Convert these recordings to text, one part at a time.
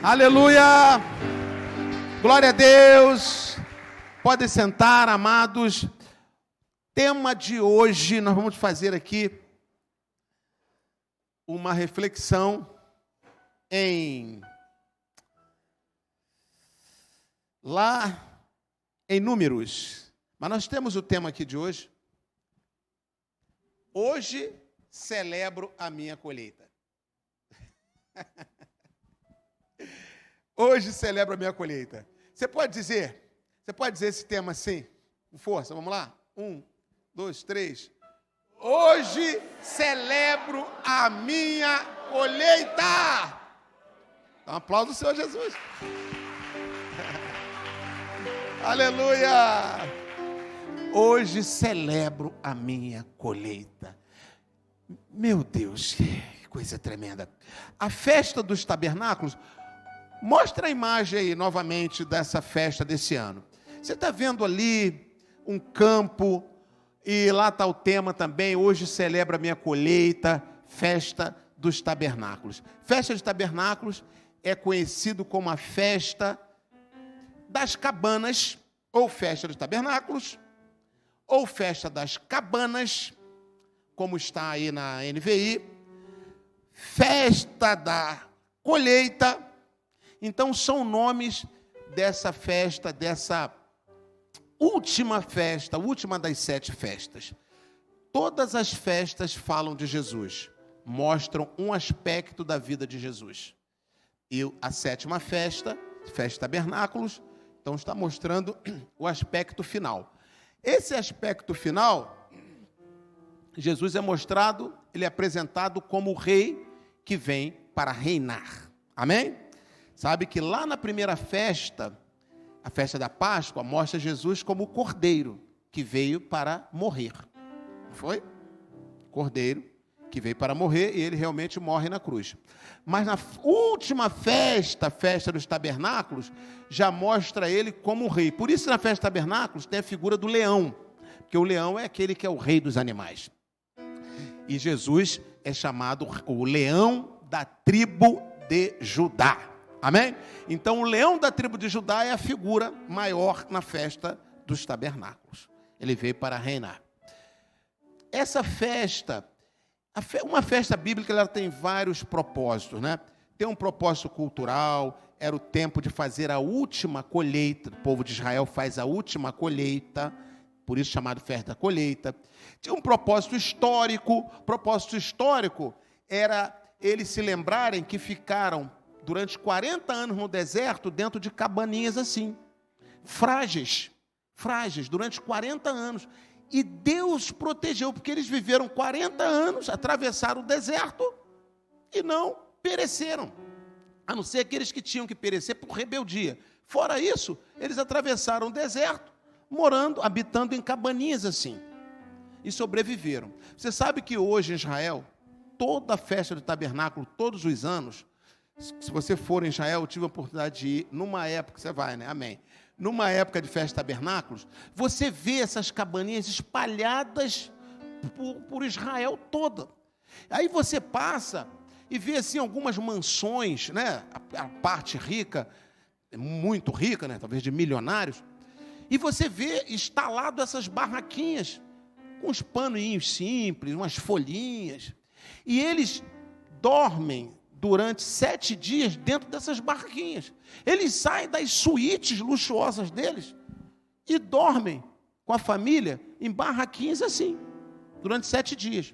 Aleluia! Glória a Deus! Podem sentar, amados. Tema de hoje, nós vamos fazer aqui uma reflexão lá em Números. Mas nós temos o tema aqui de hoje. Hoje celebro a minha colheita. Hoje celebro a minha colheita. Você pode dizer esse tema assim, com força, vamos lá? 1, 2, 3. Hoje celebro a minha colheita. Dá um aplauso ao Senhor Jesus. Aleluia. Hoje celebro a minha colheita. Meu Deus, que coisa tremenda. A festa dos tabernáculos, mostra a imagem aí novamente dessa festa desse ano. Você está vendo ali um campo, e lá está o tema também, hoje celebra a minha colheita, festa dos tabernáculos. Festa dos tabernáculos é conhecido como a festa das cabanas, ou festa dos tabernáculos, ou festa das cabanas, como está aí na NVI, festa da colheita. Então, são nomes dessa festa, dessa última festa, a última das 7 festas. Todas as festas falam de Jesus, mostram um aspecto da vida de Jesus. E a 7ª festa, festa tabernáculos, então está mostrando o aspecto final. Esse aspecto final, Jesus é mostrado, ele é apresentado como o rei que vem para reinar. Amém? Sabe que lá na primeira festa, a festa da Páscoa, mostra Jesus como o cordeiro que veio para morrer. Não foi? Cordeiro que veio para morrer, e ele realmente morre na cruz. Mas na última festa, festa dos tabernáculos, já mostra ele como o rei. Por isso na festa dos tabernáculos tem a figura do leão, porque o leão é aquele que é o rei dos animais. E Jesus é chamado o leão da tribo de Judá. Amém? Então, o leão da tribo de Judá é a figura maior na festa dos tabernáculos. Ele veio para reinar. Essa festa, uma festa bíblica, ela tem vários propósitos, né? Tem um propósito cultural, era o tempo de fazer a última colheita. O povo de Israel faz a última colheita, por isso chamado festa da colheita. Tinha um propósito histórico. O propósito histórico era eles se lembrarem que ficaram durante 40 anos no deserto, dentro de cabaninhas assim, frágeis, durante 40 anos. E Deus protegeu, porque eles viveram 40 anos, atravessaram o deserto e não pereceram. A não ser aqueles que tinham que perecer por rebeldia. Fora isso, eles atravessaram o deserto, habitando em cabaninhas assim, e sobreviveram. Você sabe que hoje em Israel, toda a festa do tabernáculo, todos os anos, se você for em Israel, eu tive a oportunidade de ir, numa época, você vai, né? Amém. Numa época de festa de tabernáculos, você vê essas cabaninhas espalhadas por Israel toda. Aí você passa e vê assim algumas mansões, né? A parte rica, muito rica, né? Talvez de milionários. E você vê instalado essas barraquinhas, com uns paninhos simples, umas folhinhas. E eles dormem durante 7 dias dentro dessas barraquinhas. Eles saem das suítes luxuosas deles e dormem com a família em barraquinhas assim, durante 7 dias.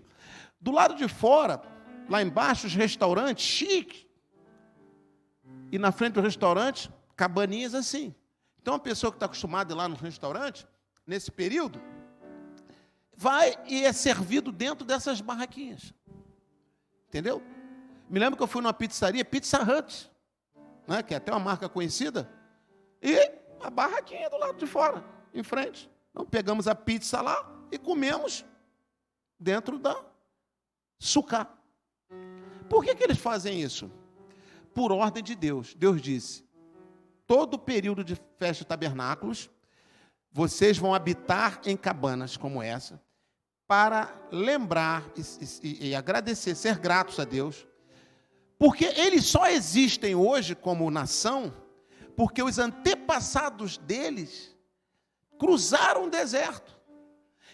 Do lado de fora, lá embaixo, os restaurantes chiques. E na frente do restaurante, cabaninhas assim. Então, a pessoa que está acostumada a ir lá no restaurante, nesse período, vai e é servido dentro dessas barraquinhas. Entendeu? Me lembro que eu fui numa pizzaria, Pizza Hut, né, que é até uma marca conhecida, e a barraquinha do lado de fora, em frente. Então, pegamos a pizza lá e comemos dentro da sucá. Por que eles fazem isso? Por ordem de Deus. Deus disse, todo o período de festa de tabernáculos, vocês vão habitar em cabanas como essa, para lembrar e agradecer, ser gratos a Deus, Porque eles só existem hoje como nação porque os antepassados deles cruzaram o deserto.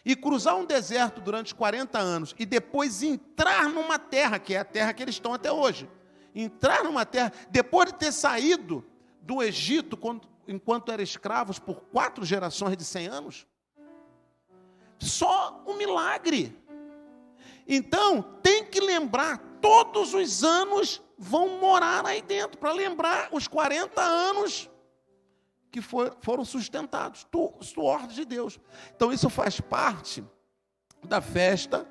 E cruzar um deserto durante 40 anos e depois entrar numa terra, que é a terra que eles estão até hoje. Entrar numa terra, depois de ter saído do Egito, enquanto eram escravos por 4 gerações de 100 anos. Só um milagre. Então, tem que lembrar, todos os anos vão morar aí dentro, para lembrar os 40 anos que foram sustentados, suor de Deus. Então, isso faz parte da festa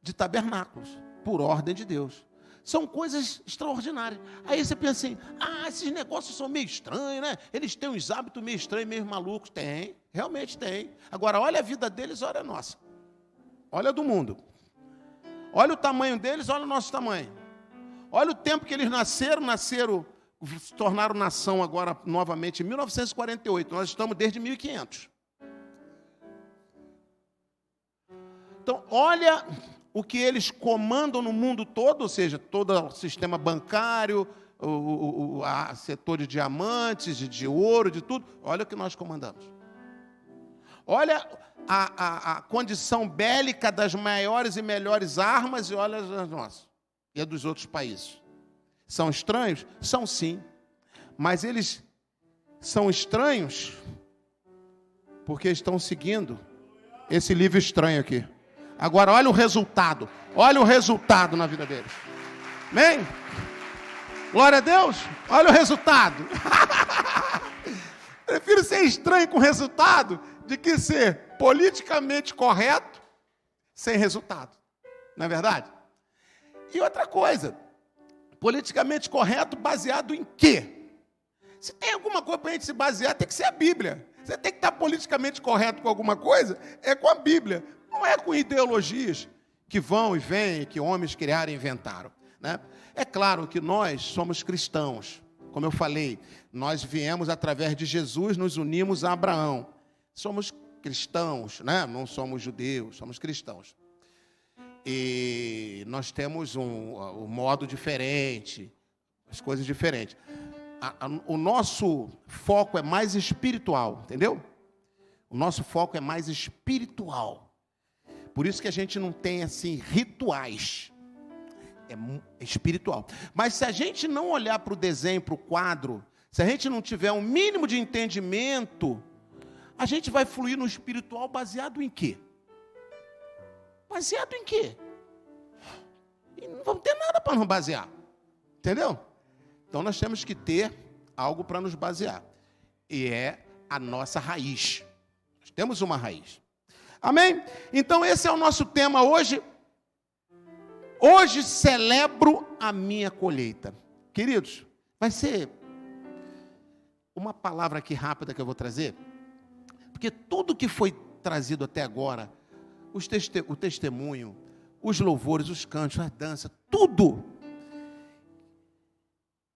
de tabernáculos, por ordem de Deus. São coisas extraordinárias. Aí você pensa assim, esses negócios são meio estranhos, né? Eles têm uns hábitos meio estranhos, meio malucos. Tem, realmente tem. Agora, olha a vida deles, olha a nossa. Olha a do mundo. Olha o tamanho deles, olha o nosso tamanho. Olha o tempo que eles nasceram, se tornaram nação agora novamente em 1948. Nós estamos desde 1500. Então, olha o que eles comandam no mundo todo, ou seja, todo o sistema bancário, o setor de diamantes, de ouro, de tudo. Olha o que nós comandamos. Olha a condição bélica das maiores e melhores armas e olha as nossas. E a dos outros países. São estranhos? São sim. Mas eles são estranhos porque estão seguindo esse livro estranho aqui. Agora, olha o resultado. Olha o resultado na vida deles. Amém? Glória a Deus. Olha o resultado. Prefiro ser estranho com resultado de que ser politicamente correto sem resultado. Não é verdade? E outra coisa, politicamente correto baseado em quê? Se tem alguma coisa para a gente se basear, tem que ser a Bíblia. Você tem que estar politicamente correto com alguma coisa, é com a Bíblia. Não é com ideologias que vão e vêm, que homens criaram e inventaram. Né? É claro que nós somos cristãos. Como eu falei, nós viemos através de Jesus, nos unimos a Abraão. Somos cristãos, né? Não somos judeus, somos cristãos. E nós temos um modo diferente, as coisas diferentes. O nosso foco é mais espiritual, entendeu? O nosso foco é mais espiritual. Por isso que a gente não tem, assim, rituais. É espiritual. Mas se a gente não olhar para o desenho, para o quadro, se a gente não tiver um mínimo de entendimento, a gente vai fluir no espiritual baseado em quê? Baseado em quê? E não vamos ter nada para nos basear. Entendeu? Então nós temos que ter algo para nos basear. E é a nossa raiz. Nós temos uma raiz. Amém? Então esse é o nosso tema hoje. Hoje celebro a minha colheita. Queridos, vai ser uma palavra aqui rápida que eu vou trazer. Porque tudo que foi trazido até agora, o testemunho, os louvores, os cantos, a dança, tudo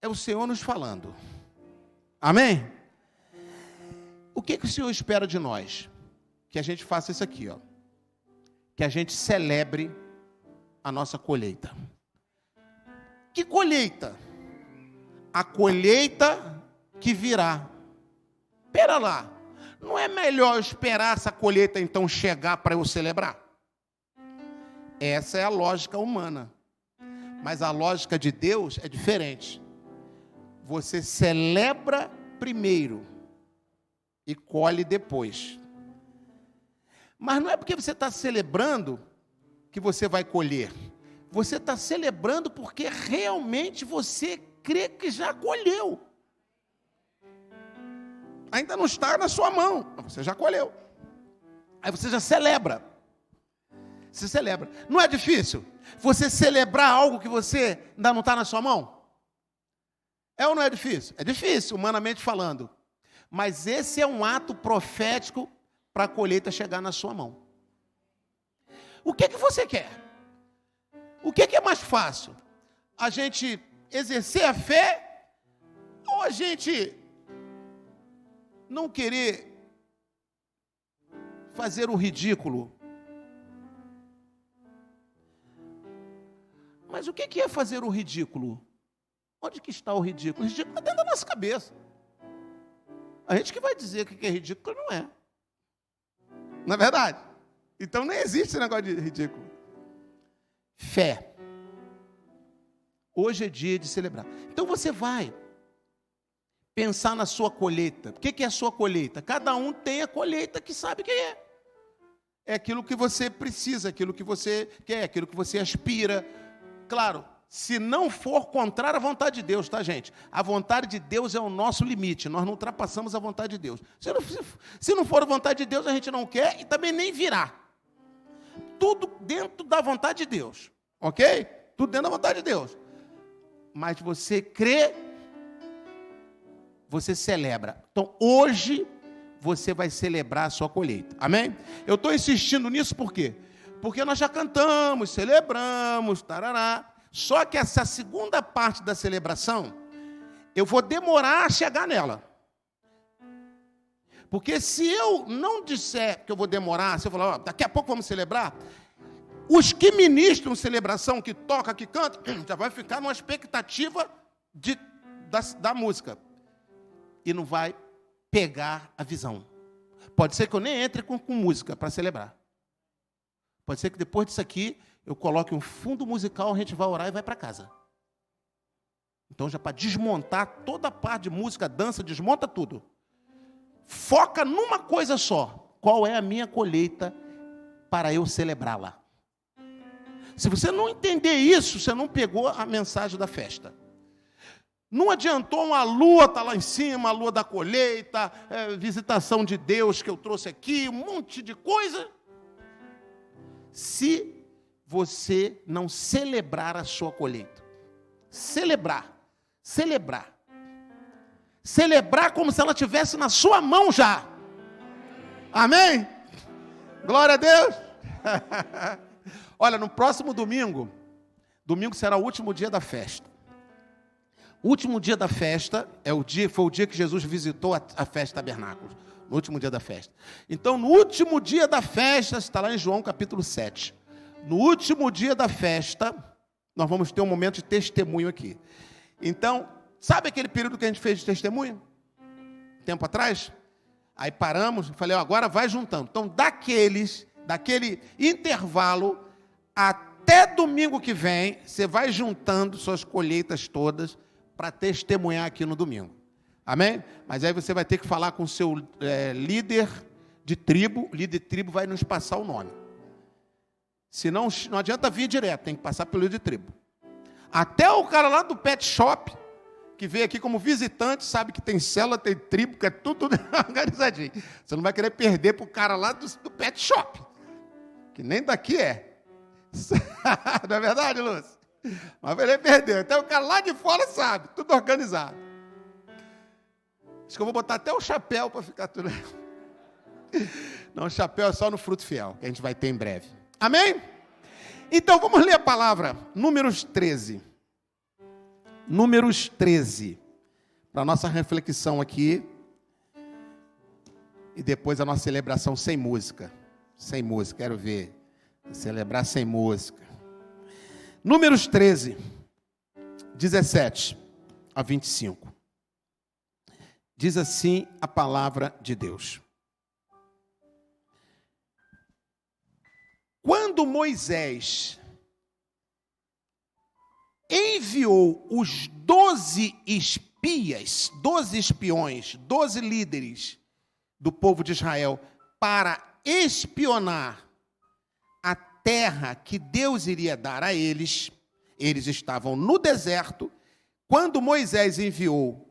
é o Senhor nos falando. Amém? O que o Senhor espera de nós? Que a gente faça isso aqui, ó. Que a gente celebre a nossa colheita. Que colheita? A colheita que virá. Espera lá. Não é melhor esperar essa colheita então chegar para eu celebrar? Essa é a lógica humana. Mas a lógica de Deus é diferente. Você celebra primeiro e colhe depois. Mas não é porque você está celebrando que você vai colher. Você está celebrando porque realmente você crê que já colheu. Ainda não está na sua mão, mas você já colheu. Aí você já celebra. Você celebra. Não é difícil você celebrar algo que você ainda não está na sua mão? É ou não é difícil? É difícil, humanamente falando. Mas esse é um ato profético para a colheita chegar na sua mão. O que você quer? O que é mais fácil? A gente exercer a fé ou a gente não querer fazer o ridículo? Mas o que é fazer o ridículo? Onde que está o ridículo? O ridículo está dentro da nossa cabeça. A gente que vai dizer o que é ridículo não é. Não é verdade? Então nem existe esse negócio de ridículo. Fé. Hoje é dia de celebrar. Então você vai pensar na sua colheita. O que é a sua colheita? Cada um tem a colheita que sabe o que é. É aquilo que você precisa, aquilo que você quer, aquilo que você aspira. Claro, se não for contrário à vontade de Deus, tá, gente? A vontade de Deus é o nosso limite. Nós não ultrapassamos a vontade de Deus. Se não for a vontade de Deus, a gente não quer e também nem virá. Tudo dentro da vontade de Deus. Ok? Tudo dentro da vontade de Deus. Mas você crê, você celebra. Então, hoje, você vai celebrar a sua colheita. Amém? Eu estou insistindo nisso por quê? Porque nós já cantamos, celebramos, tarará. Só que essa segunda parte da celebração, eu vou demorar a chegar nela. Porque se eu não disser que eu vou demorar, se eu falar, ó, daqui a pouco vamos celebrar, os que ministram celebração, que toca, que canta, já vai ficar numa expectativa da música. E não vai pegar a visão. Pode ser que eu nem entre com música para celebrar. Pode ser que depois disso aqui, eu coloque um fundo musical, a gente vai orar e vai para casa. Então, já para desmontar toda a parte de música, dança, desmonta tudo. Foca numa coisa só. Qual é a minha colheita para eu celebrá-la? Se você não entender isso, você não pegou a mensagem da festa. Não adiantou uma lua estar lá em cima, a lua da colheita, visitação de Deus que eu trouxe aqui, um monte de coisa. Se você não celebrar a sua colheita. Celebrar. Celebrar como se ela estivesse na sua mão já. Amém? Glória a Deus. Olha, no próximo domingo será o último dia da festa. O último dia da festa foi o dia que Jesus visitou a festa tabernáculos. No último dia da festa. Então, no último dia da festa, está lá em João capítulo 7. No último dia da festa, nós vamos ter um momento de testemunho aqui. Então, sabe aquele período que a gente fez de testemunho? Tempo atrás? Aí paramos, falei, ó, agora vai juntando. Então, daquele intervalo, até domingo que vem, você vai juntando suas colheitas todas para testemunhar aqui no domingo. Amém? Mas aí você vai ter que falar com o seu líder de tribo. O líder de tribo vai nos passar o nome. Senão, não adianta vir direto, tem que passar pelo líder de tribo. Até o cara lá do pet shop, que veio aqui como visitante, sabe que tem célula, tem tribo, que é tudo organizadinho. Você não vai querer perder para o cara lá do pet shop, que nem daqui é. Não é verdade, Lúcio? Mas vai perder. Até o cara lá de fora sabe, tudo organizado. Acho que eu vou botar até o chapéu para ficar tudo. Não, o chapéu é só no fruto fiel, que a gente vai ter em breve. Amém? Então, vamos ler a palavra. Números 13. Números 13. Para a nossa reflexão aqui. E depois a nossa celebração sem música. Sem música, quero ver. Celebrar sem música. Números 13, 17 a 25. Diz assim a palavra de Deus. Quando Moisés enviou os 12 espias, 12 espiões, 12 líderes do povo de Israel para espionar a terra que Deus iria dar a eles, eles estavam no deserto. Quando Moisés enviou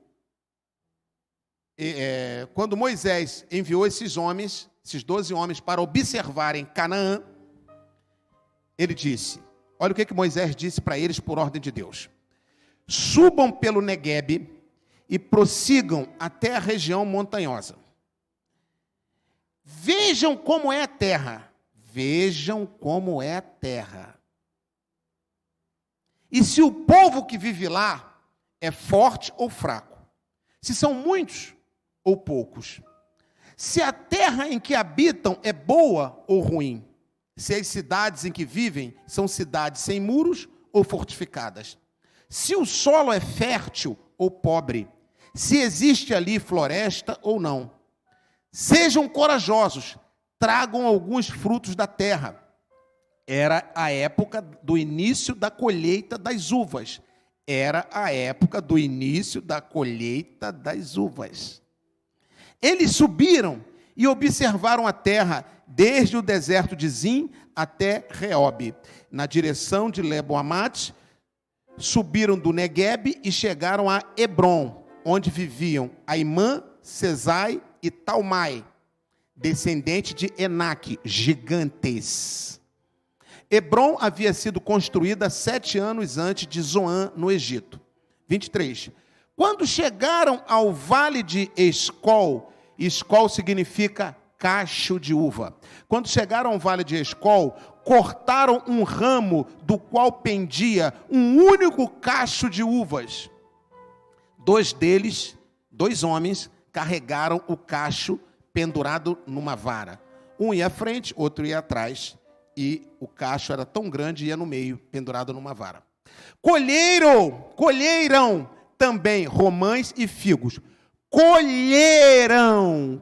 esses homens, esses 12 homens, para observarem Canaã, ele disse, olha o que Moisés disse para eles por ordem de Deus. Subam pelo Neguebe e prossigam até a região montanhosa. Vejam como é a terra. Vejam como é a terra. E se o povo que vive lá é forte ou fraco. Se são muitos ou poucos. Se a terra em que habitam é boa ou ruim. Se as cidades em que vivem são cidades sem muros ou fortificadas. se o solo é fértil ou pobre, se existe ali floresta ou não. Sejam corajosos, tragam alguns frutos da terra. Era a época do início da colheita das uvas. Era a época do início da colheita das uvas. Eles subiram e observaram a terra, desde o deserto de Zim até Reob, na direção de Lebo-Amate. Subiram do Neguebe e chegaram a Hebron, onde viviam Aimã, Sesai e Talmai, descendente de Enaque, gigantes. Hebron havia sido construída 7 anos antes de Zoan, no Egito. 23. Quando chegaram ao vale de Escol, Escol significa cacho de uva. Quando chegaram ao vale de Escol, cortaram um ramo do qual pendia um único cacho de uvas. 2 deles, 2 homens, carregaram o cacho pendurado numa vara. Um ia à frente, outro ia atrás. E o cacho era tão grande, ia no meio, pendurado numa vara. Colheram também romãs e figos. Colheram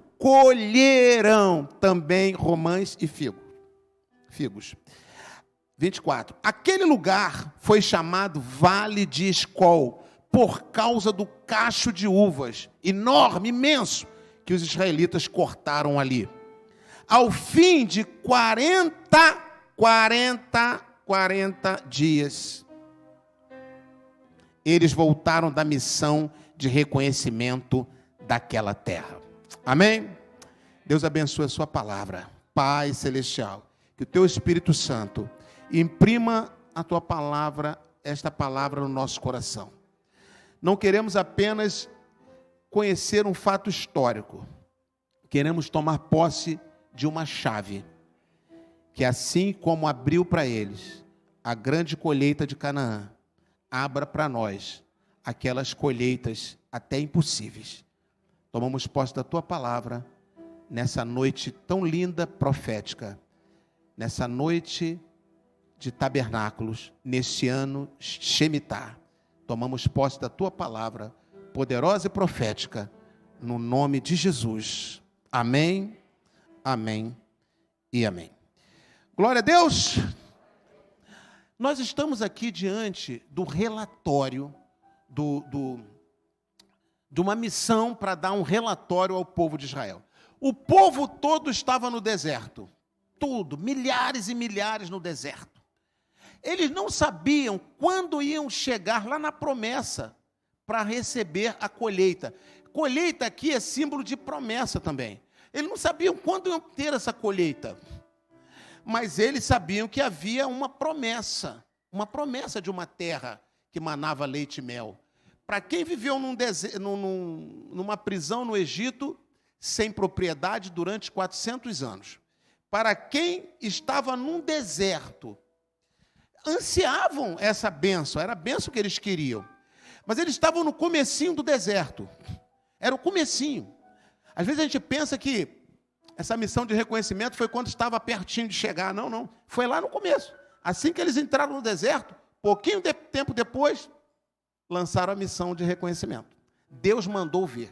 também romãs e figos. 24. Aquele lugar foi chamado Vale de Escol, por causa do cacho de uvas, enorme, imenso, que os israelitas cortaram ali. Ao fim de 40 dias, eles voltaram da missão de reconhecimento daquela terra. Amém? Deus abençoe a sua palavra. Pai Celestial, que o teu Espírito Santo imprima a tua palavra, esta palavra no nosso coração. Não queremos apenas conhecer um fato histórico. Queremos tomar posse de uma chave, que assim como abriu para eles a grande colheita de Canaã, abra para nós aquelas colheitas até impossíveis. Tomamos posse da tua palavra nessa noite tão linda, profética, nessa noite de tabernáculos, nesse ano Shemitah. Tomamos posse da tua palavra, poderosa e profética, no nome de Jesus. Amém, amém e amém. Glória a Deus. Nós estamos aqui diante do relatório, de uma missão para dar um relatório ao povo de Israel. O povo todo estava no deserto. Tudo, milhares e milhares no deserto. Eles não sabiam quando iam chegar lá na promessa para receber a colheita. Colheita aqui é símbolo de promessa também. Eles não sabiam quando iam ter essa colheita. Mas eles sabiam que havia uma promessa de uma terra que manava leite e mel. Para quem viveu numa prisão no Egito, sem propriedade durante 400 anos. Para quem estava num deserto, ansiavam essa bênção, era a bênção que eles queriam. Mas eles estavam no comecinho do deserto. Era o comecinho. Às vezes a gente pensa que essa missão de reconhecimento foi quando estava pertinho de chegar. Não. Foi lá no começo. Assim que eles entraram no deserto, pouquinho de tempo depois, lançaram a missão de reconhecimento. Deus mandou vir.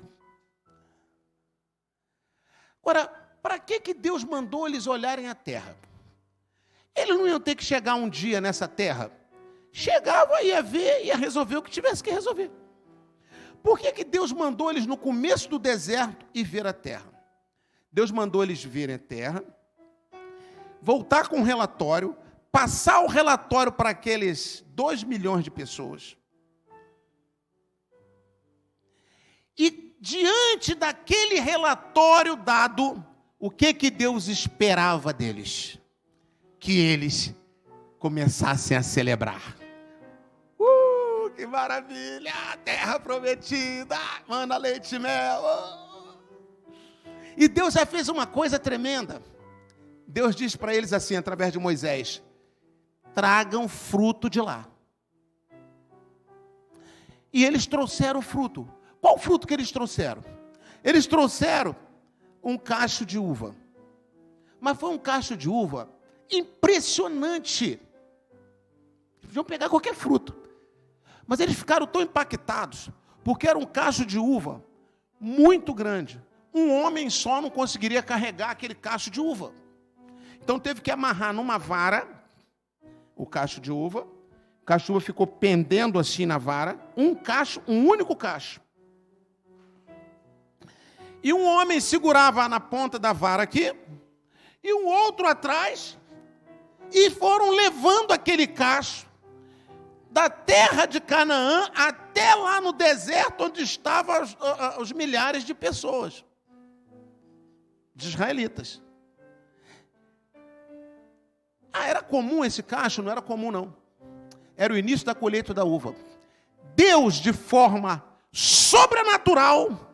Agora, para que Deus mandou eles olharem a terra? Eles não iam ter que chegar um dia nessa terra. Chegava, ia ver, ia resolver o que tivesse que resolver. Por que Deus mandou eles no começo do deserto e ver a terra? Deus mandou eles verem a terra, voltar com um relatório, passar o relatório para aqueles 2 milhões de pessoas. E diante daquele relatório dado, o que Deus esperava deles? Que eles começassem a celebrar. Que maravilha! Terra prometida, manda leite e mel. E Deus já fez uma coisa tremenda. Deus diz para eles assim, através de Moisés: tragam fruto de lá. E eles trouxeram fruto. Qual fruto que eles trouxeram? Eles trouxeram um cacho de uva. Mas foi um cacho de uva impressionante. Podiam pegar qualquer fruto. Mas eles ficaram tão impactados, porque era um cacho de uva muito grande. Um homem só não conseguiria carregar aquele cacho de uva. Então teve que amarrar numa vara o cacho de uva. O cacho de uva ficou pendendo assim na vara. Um único cacho. E um homem segurava na ponta da vara aqui, e um outro atrás, e foram levando aquele cacho da terra de Canaã até lá no deserto, onde estavam os milhares de pessoas, de israelitas. Era comum esse cacho? Não era comum, não. Era o início da colheita da uva. Deus, de forma sobrenatural,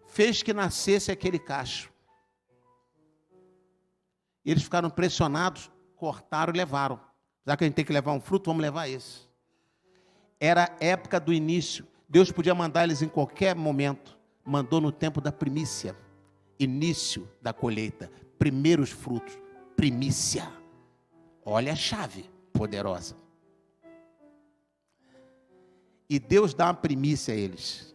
fez que nascesse aquele cacho. E eles ficaram pressionados, cortaram e levaram. Já que a gente tem que levar um fruto, vamos levar esse. Era a época do início. Deus podia mandar eles em qualquer momento. Mandou no tempo da primícia. Início da colheita. Primeiros frutos. Primícia. Olha a chave poderosa. E Deus dá uma primícia a eles.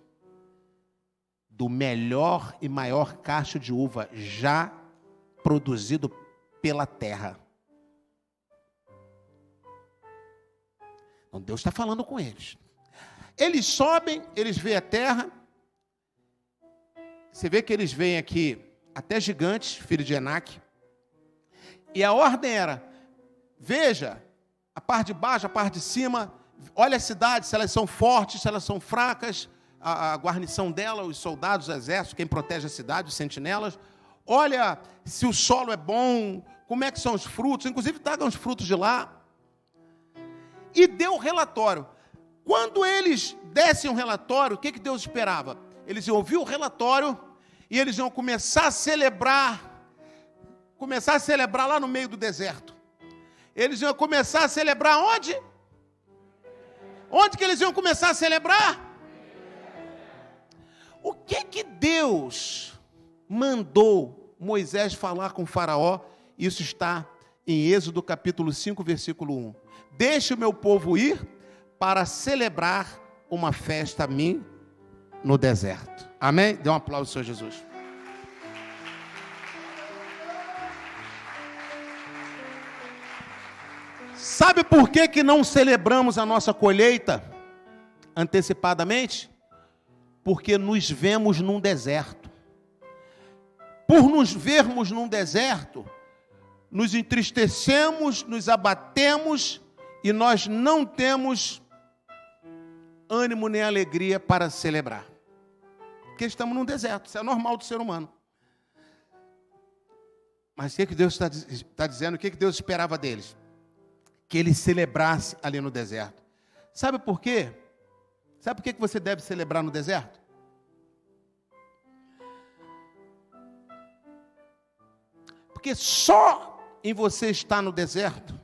Do melhor e maior cacho de uva já produzido pela terra. Então Deus está falando com eles. Eles sobem, eles veem a terra. Você vê que eles veem aqui até gigantes, filho de Enaque. E a ordem era, veja a parte de baixo, a parte de cima, olha as cidades, se elas são fortes, se elas são fracas, a guarnição dela, os soldados, o exército, quem protege a cidade, os sentinelas. Olha se o solo é bom, como é que são os frutos, inclusive tragam os frutos de lá. E deu o relatório. Quando eles dessem um relatório, o que Deus esperava? Eles iam ouvir o relatório e eles iam começar a celebrar lá no meio do deserto. Eles iam começar a celebrar onde? Onde que eles iam começar a celebrar? O que Deus mandou Moisés falar com Faraó? Isso está em Êxodo capítulo 5, versículo 1. Deixe o meu povo ir para celebrar uma festa a mim no deserto. Amém? Dê um aplauso ao Senhor Jesus. Sabe por que não celebramos a nossa colheita antecipadamente? Porque nos vemos num deserto. Por nos vermos num deserto, nos entristecemos, nos abatemos e nós não temos ânimo nem alegria para celebrar. Porque estamos num deserto, isso é normal do ser humano. Mas o que Deus está dizendo? O que Deus esperava deles? Que eles celebrassem ali no deserto. Sabe por quê? Sabe por que você deve celebrar no deserto? Porque só em você estar no deserto,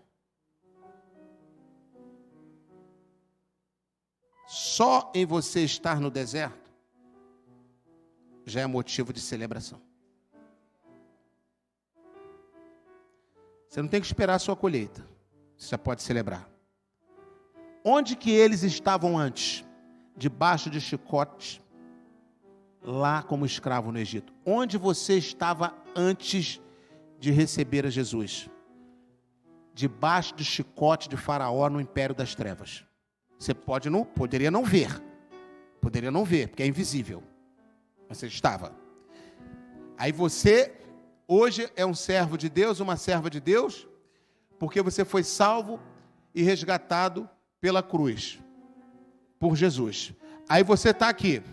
só em você estar no deserto, já é motivo de celebração. Você não tem que esperar a sua colheita, você já pode celebrar. Onde que eles estavam antes? Debaixo de chicotes, lá como escravo no Egito. Onde você estava antes de receber a Jesus? Debaixo do chicote de Faraó no império das trevas. Você poderia não ver, porque é invisível, mas você estava. Aí você, hoje é um servo de Deus, uma serva de Deus, porque você foi salvo e resgatado pela cruz, por Jesus. Aí você está aqui.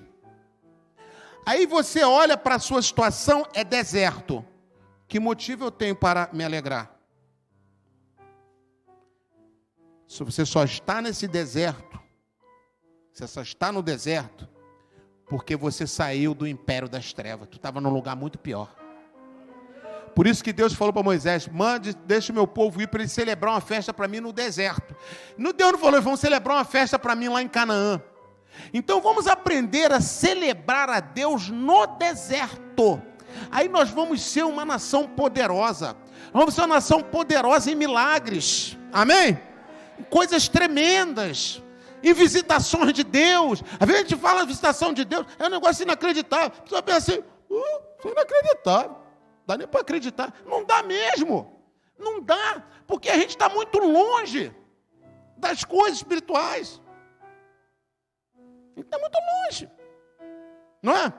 Aí você olha para a sua situação, é deserto. Que motivo eu tenho para me alegrar? Se você só está nesse deserto, você só está no deserto, porque você saiu do império das trevas. Tu estava num lugar muito pior. Por isso que Deus falou para Moisés, deixa o meu povo ir para eles celebrar uma festa para mim no deserto. Deus não falou, eles vão celebrar uma festa para mim lá em Canaã. Então vamos aprender a celebrar a Deus no deserto. Aí nós vamos ser uma nação poderosa. Vamos ser uma nação poderosa em milagres. Amém? coisas tremendas, em visitações de Deus. Às vezes a gente fala visitação de Deus, é um negócio inacreditável. A pessoa pensa assim, isso é inacreditável, não dá nem para acreditar. Não dá mesmo, não dá, porque a gente está muito longe das coisas espirituais. A gente está muito longe, não é?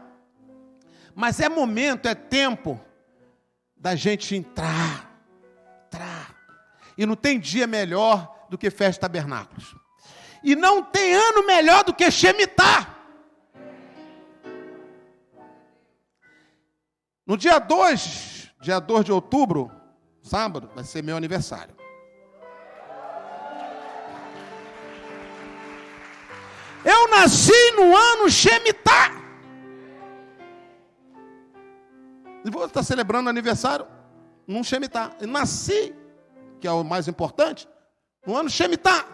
Mas é momento, é tempo da gente entrar. E não tem dia melhor do que festa de tabernáculos. E não tem ano melhor do que Shemitah. No dia 2 de outubro, sábado, vai ser meu aniversário. Eu nasci no ano Shemitah. E vou estar celebrando aniversário num Shemitah. Eu nasci, que é o mais importante, no ano Shemitah.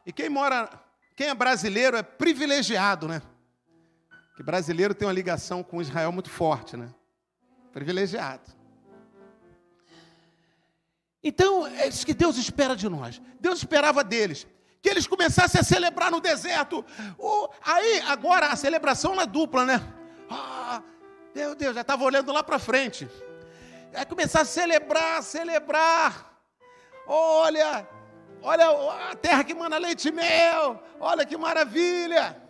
E quem é brasileiro é privilegiado, né? Que brasileiro tem uma ligação com Israel muito forte, né? Privilegiado. Então, é isso que Deus espera de nós. Deus esperava deles, que eles começassem a celebrar no deserto. Aí, agora, a celebração é dupla, né? Meu Deus, já estava olhando lá para frente. Aí começar a celebrar. Olha a terra que mana leite e mel. Olha que maravilha.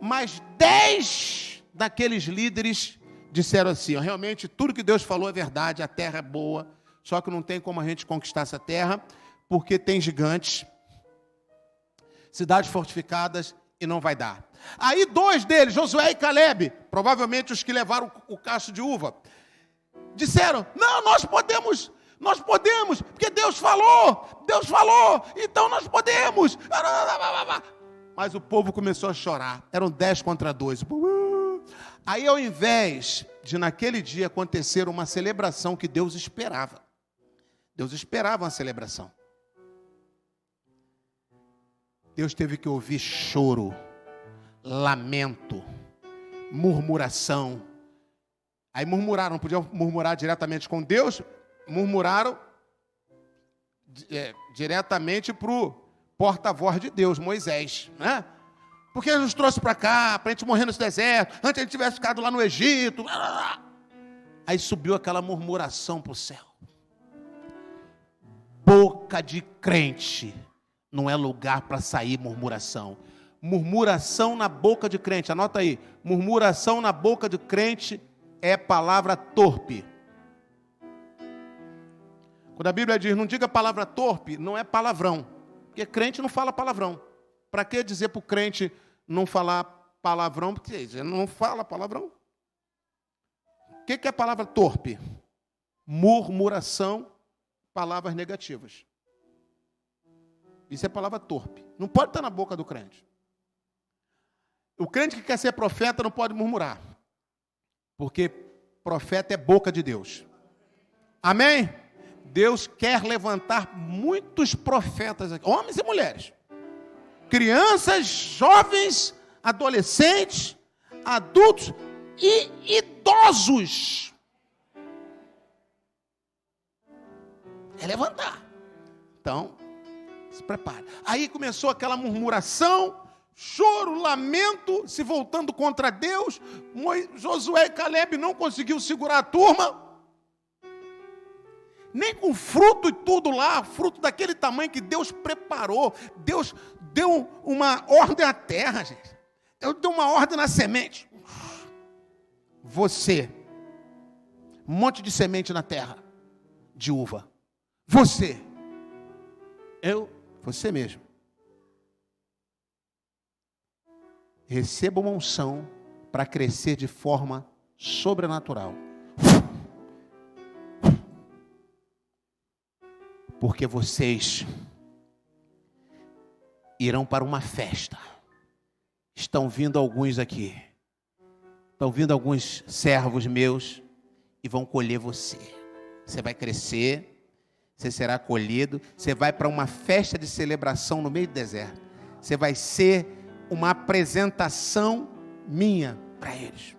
Mas 10 daqueles líderes disseram assim, realmente tudo que Deus falou é verdade, a terra é boa, só que não tem como a gente conquistar essa terra, porque tem gigantes, cidades fortificadas e não vai dar. Aí 2 deles, Josué e Caleb, provavelmente os que levaram o cacho de uva, disseram, não, nós podemos, porque Deus falou, então nós podemos. Mas o povo começou a chorar, eram 10 contra 2. Aí, ao invés de naquele dia acontecer uma celebração que Deus esperava uma celebração, Deus teve que ouvir choro, lamento, murmuração. Aí murmuraram, não podiam murmurar diretamente com Deus, murmuraram diretamente para o porta-voz de Deus, Moisés, né? Porque ele nos trouxe para cá, para a gente morrer nesse deserto, antes a gente tivesse ficado lá no Egito. Aí subiu aquela murmuração para o céu. Boca de crente não é lugar para sair murmuração. Murmuração na boca de crente, anota aí. Murmuração na boca de crente é palavra torpe. Quando a Bíblia diz, não diga palavra torpe, não é palavrão. Porque crente não fala palavrão. Para que dizer para o crente não falar palavrão? Porque ele não fala palavrão. O que é palavra torpe? Murmuração, palavras negativas. Isso é palavra torpe. Não pode estar na boca do crente. O crente que quer ser profeta não pode murmurar. Porque profeta é boca de Deus. Amém? Deus quer levantar muitos profetas aqui, homens e mulheres. Crianças, jovens, adolescentes, adultos e idosos. É levantar. Então, se prepare. Aí começou aquela murmuração, choro, lamento, se voltando contra Deus. Josué e Caleb não conseguiu segurar a turma. Nem com fruto e tudo lá, fruto daquele tamanho que Deus preparou. Deus deu uma ordem à terra, gente. Deus deu uma ordem na semente. Você, um monte de semente na terra, de uva. Você, você mesmo. Receba uma unção para crescer de forma sobrenatural. Porque vocês irão para uma festa. Estão vindo alguns aqui. Estão vindo alguns servos meus e vão colher você. Você vai crescer, você será colhido. Você vai para uma festa de celebração no meio do deserto. Você vai ser uma apresentação minha para eles.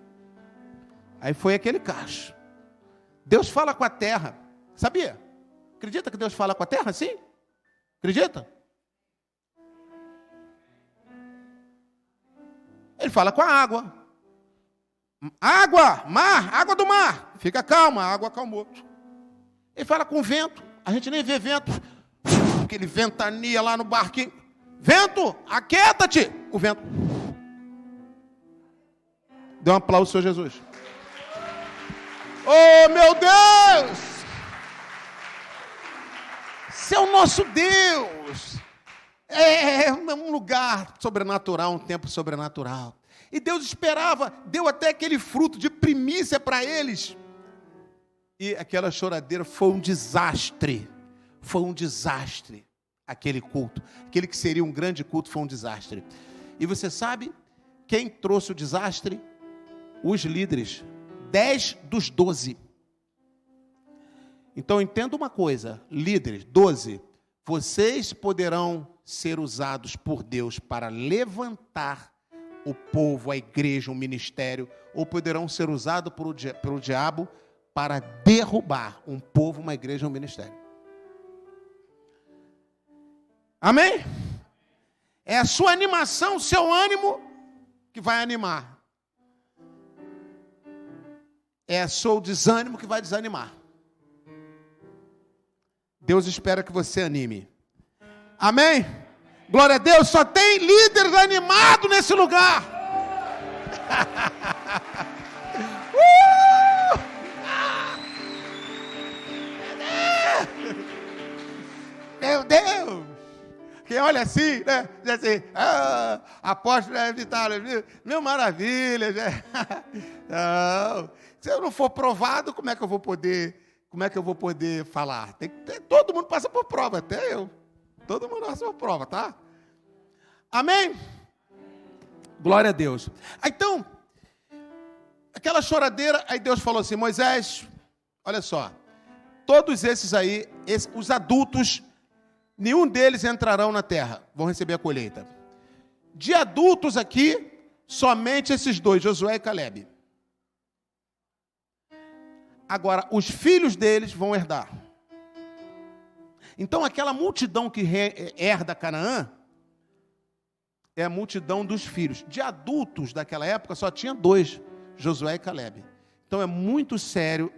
Aí foi aquele cacho. Deus fala com a terra. Sabia? Acredita que Deus fala com a terra assim? Acredita? Ele fala com a água. Água, mar, água do mar. Fica calma, a água acalmou. Ele fala com o vento. A gente nem vê vento. Aquele ventania lá no barquinho. Vento, aquieta-te. O vento. Dê um aplauso, Senhor Jesus. Oh, meu Deus! Esse é o nosso Deus. É um lugar sobrenatural, um tempo sobrenatural. E Deus esperava, deu até aquele fruto de primícia para eles. E aquela choradeira foi um desastre. Foi um desastre aquele culto. Aquele que seria um grande culto foi um desastre. E você sabe quem trouxe o desastre? Os líderes. 10 dos 12. Então entenda uma coisa, líderes, 12. Vocês poderão ser usados por Deus para levantar o povo, a igreja, o ministério, ou poderão ser usados pelo diabo para derrubar um povo, uma igreja, um ministério. Amém? É a sua animação, o seu ânimo que vai animar. É o seu desânimo que vai desanimar. Deus espera que você anime. Amém? Glória a Deus, só tem líderes animados nesse lugar. Meu Deus! Quem olha assim, né? Diz assim, apóstolo Vitório, meu maravilha. Não, se eu não for provado, como é que eu vou poder falar? Todo mundo passa por prova, até eu. Todo mundo passa por prova, tá? Amém? Glória a Deus. Então, aquela choradeira, aí Deus falou assim, Moisés, olha só, todos esses aí, os adultos, nenhum deles entrarão na terra, vão receber a colheita. De adultos aqui, somente esses dois, Josué e Calebe. Agora, os filhos deles vão herdar. Então, aquela multidão que herda Canaã é a multidão dos filhos. De adultos daquela época, só tinha dois, Josué e Calebe. Então, é muito sério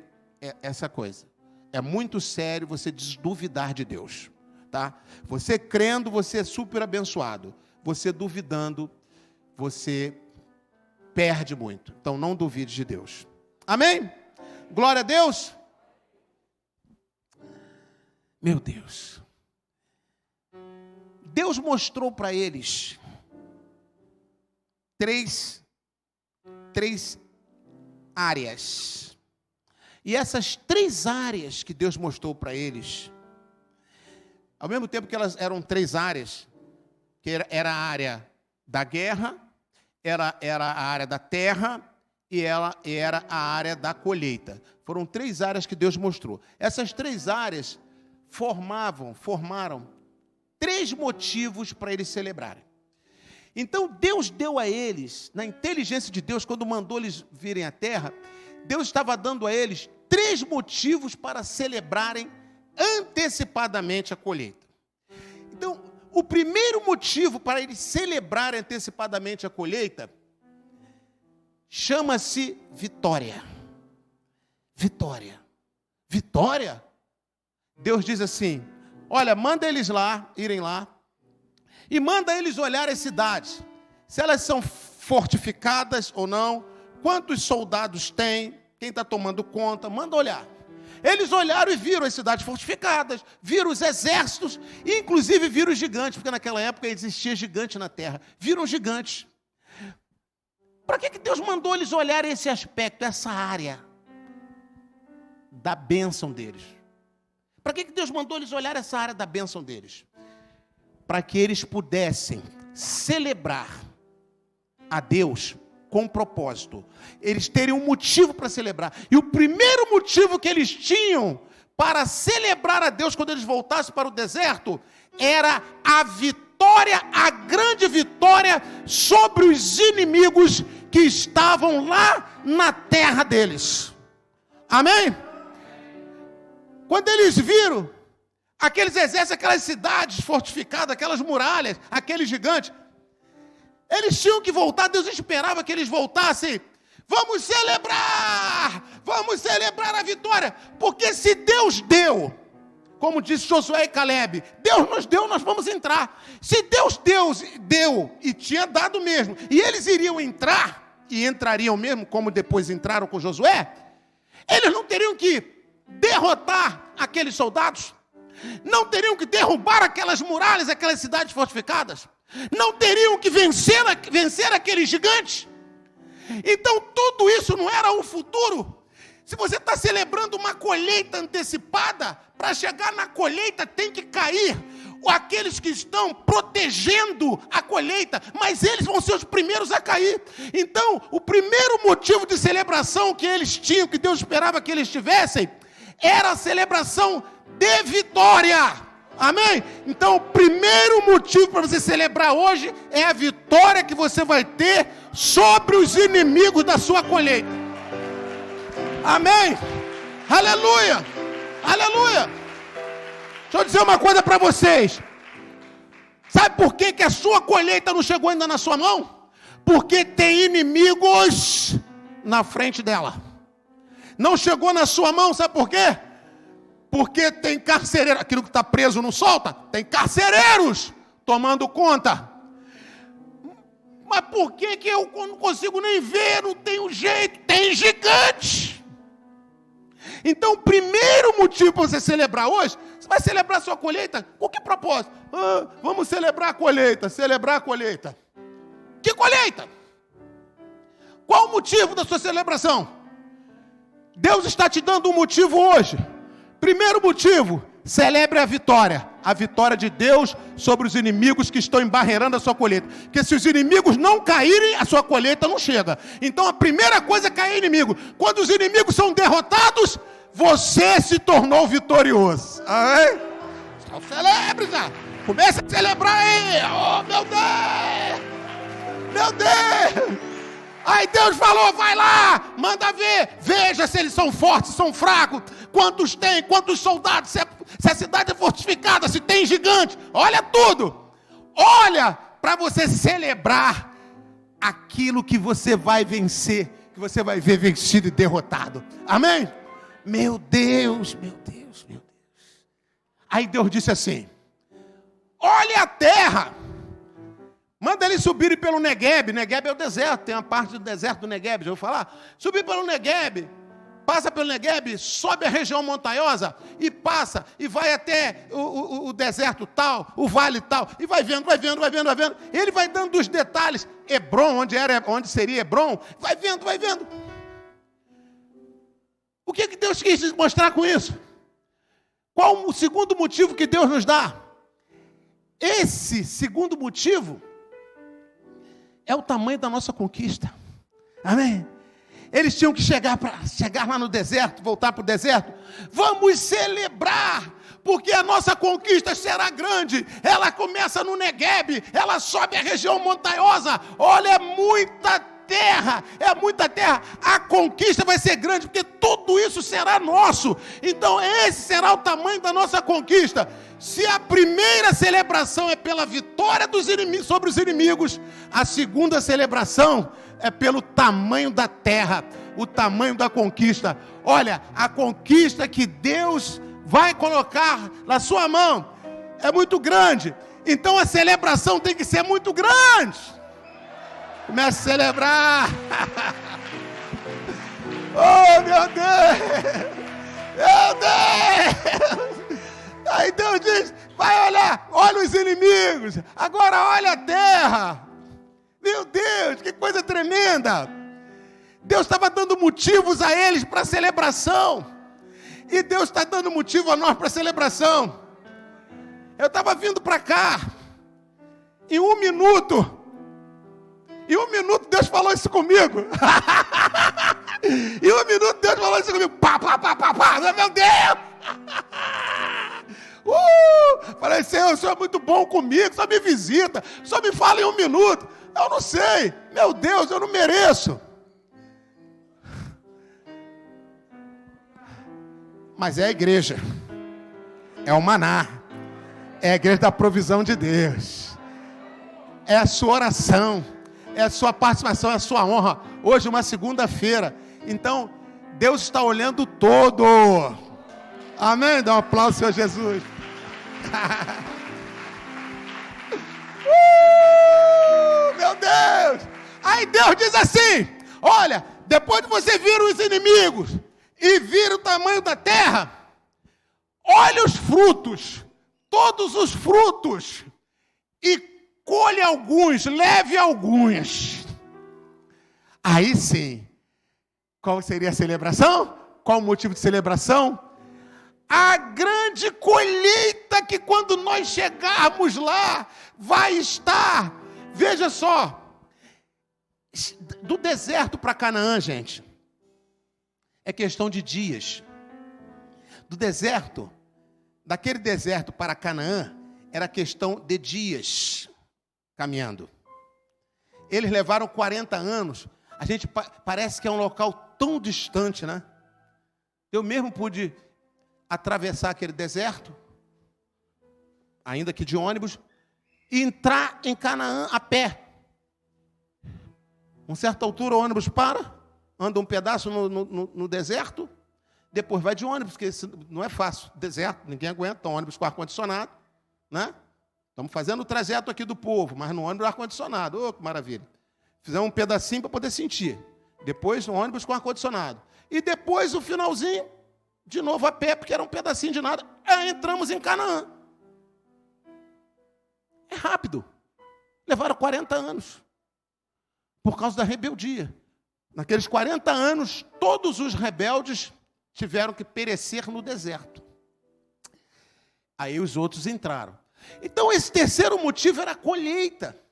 essa coisa. É muito sério você desduvidar de Deus. Tá? Você crendo, você é super abençoado. Você duvidando, você perde muito. Então, não duvide de Deus. Amém? Glória a Deus. Meu Deus. Deus mostrou para eles três áreas. E essas 3 áreas que Deus mostrou para eles, ao mesmo tempo que elas eram 3 áreas, que era a área da guerra, era a área da terra, e ela era a área da colheita. Foram 3 áreas que Deus mostrou. Essas 3 áreas formaram 3 motivos para eles celebrarem. Então, Deus deu a eles, na inteligência de Deus, quando mandou eles virem à terra, Deus estava dando a eles 3 motivos para celebrarem antecipadamente a colheita. Então, o primeiro motivo para eles celebrarem antecipadamente a colheita chama-se vitória. Vitória. Vitória? Deus diz assim, olha, manda eles irem lá, e manda eles olhar as cidades, se elas são fortificadas ou não, quantos soldados tem, quem está tomando conta, manda olhar. Eles olharam e viram as cidades fortificadas, viram os exércitos, e inclusive viram os gigantes, porque naquela época existia gigante na terra, viram os gigantes. Para que Deus mandou eles olharem esse aspecto, essa área da bênção deles? Para que Deus mandou eles olhar essa área da bênção deles? Para que eles pudessem celebrar a Deus com propósito. Eles teriam um motivo para celebrar. E o primeiro motivo que eles tinham para celebrar a Deus quando eles voltassem para o deserto era a vitória, a grande vitória sobre os inimigos que estavam lá na terra deles. Amém? Quando eles viram aqueles exércitos, aquelas cidades fortificadas, aquelas muralhas, aqueles gigantes, eles tinham que voltar. Deus esperava que eles voltassem. Vamos celebrar a vitória, porque se Deus deu, como disse Josué e Caleb, Deus nos deu, nós vamos entrar. Se Deus deu e tinha dado mesmo, e eles iriam entrar, e entrariam mesmo, como depois entraram com Josué, eles não teriam que derrotar aqueles soldados, não teriam que derrubar aquelas muralhas, aquelas cidades fortificadas, não teriam que vencer aqueles gigantes. Então tudo isso não era o futuro. Se você está celebrando uma colheita antecipada, para chegar na colheita tem que cair aqueles que estão protegendo a colheita, mas eles vão ser os primeiros a cair. Então, o primeiro motivo de celebração que eles tinham, que Deus esperava que eles tivessem, era a celebração de vitória. Amém? Então, o primeiro motivo para você celebrar hoje é a vitória que você vai ter sobre os inimigos da sua colheita. Amém? Aleluia! Aleluia! Deixa eu dizer uma coisa para vocês. Sabe por que a sua colheita não chegou ainda na sua mão? Porque tem inimigos na frente dela. Não chegou na sua mão, sabe por quê? Porque tem carcereiros, aquilo que está preso não solta, tem carcereiros tomando conta. Mas por que eu não consigo nem ver, não tenho jeito? Tem gigante. Então, o primeiro motivo para você celebrar hoje, você vai celebrar a sua colheita, com que propósito? Vamos celebrar a colheita, Que colheita? Qual o motivo da sua celebração? Deus está te dando um motivo hoje. Primeiro motivo, celebre a vitória de Deus sobre os inimigos que estão embarreirando a sua colheita. Porque se os inimigos não caírem, a sua colheita não chega. Então a primeira coisa é cair inimigo. Quando os inimigos são derrotados, você se tornou vitorioso. Amém? Então celebre já. Comece a celebrar aí. Oh, meu Deus! Meu Deus! Aí Deus falou, vai lá, manda ver, veja se eles são fortes, se são fracos, quantos tem, quantos soldados, se a cidade é fortificada, se tem gigante, olha tudo. Olha para você celebrar aquilo que você vai vencer, que você vai ver vencido e derrotado. Amém? Meu Deus, meu Deus, meu Deus. Aí Deus disse assim, olha a terra. Manda eles subirem pelo Negueb. Negueb é o deserto, tem uma parte do deserto do Negueb, já ouviu falar? Subir pelo Negueb, passa pelo Negueb, sobe a região montanhosa e passa, e vai até o deserto tal, o vale tal, e vai vendo. Ele vai dando os detalhes. Hebron, onde seria Hebron, vai vendo. O que Deus quis mostrar com isso? Qual o segundo motivo que Deus nos dá? Esse segundo motivo é o tamanho da nossa conquista. Amém? Eles tinham que chegar lá no deserto, voltar para o deserto. Vamos celebrar, porque a nossa conquista será grande. Ela começa no Negueb, ela sobe a região montanhosa. Olha, é muita terra. A conquista vai ser grande, porque tudo isso será nosso. Então esse será o tamanho da nossa conquista. Se a primeira celebração é pela vitória dos inimigos sobre os inimigos, a segunda celebração é pelo tamanho da terra, o tamanho da conquista. Olha, a conquista que Deus vai colocar na sua mão é muito grande. Então a celebração tem que ser muito grande. Comece a celebrar. Oh, meu Deus! Meu Deus! Aí Deus diz, vai olhar, olha os inimigos, agora olha a terra. Meu Deus, que coisa tremenda. Deus estava dando motivos a eles para celebração. E Deus está dando motivo a nós para celebração. Eu estava vindo para cá, em um minuto Deus falou isso comigo. Em um minuto Deus falou isso comigo. Pá, meu Deus! Falei, Senhor, o Senhor é muito bom comigo, só me visita, só me fala em um minuto. Eu não sei, meu Deus, eu não mereço. Mas é a igreja. É o maná. É a igreja da provisão de Deus. É a sua oração. É a sua participação, é a sua honra. Hoje é uma segunda-feira. Então, Deus está olhando todo. Amém? Dá um aplauso, Senhor Jesus. Meu Deus! Aí Deus diz assim: olha, depois de você vir os inimigos e vir o tamanho da terra, olhe os frutos, todos os frutos, e colhe alguns, leve alguns. Aí sim, qual seria a celebração? Qual o motivo de celebração? A grande colheita que quando nós chegarmos lá, vai estar. Veja só, do deserto para Canaã, gente, é questão de dias. Do deserto, daquele deserto para Canaã, era questão de dias caminhando. Eles levaram 40 anos. A gente parece que é um local tão distante, né? Eu mesmo pude atravessar aquele deserto, ainda que de ônibus, e entrar em Canaã a pé. Uma certa altura o ônibus para, anda um pedaço no deserto, depois vai de ônibus, porque não é fácil, deserto, ninguém aguenta, ônibus com ar-condicionado, né? Estamos fazendo o trajeto aqui do povo, mas no ônibus ar-condicionado, oh, que maravilha. Fizemos um pedacinho para poder sentir, depois no ônibus com ar-condicionado, e depois o finalzinho, de novo a pé, porque era um pedacinho de nada. Aí entramos em Canaã. É rápido. Levaram 40 anos. Por causa da rebeldia. Naqueles 40 anos, todos os rebeldes tiveram que perecer no deserto. Aí os outros entraram. Então esse terceiro motivo era a colheita.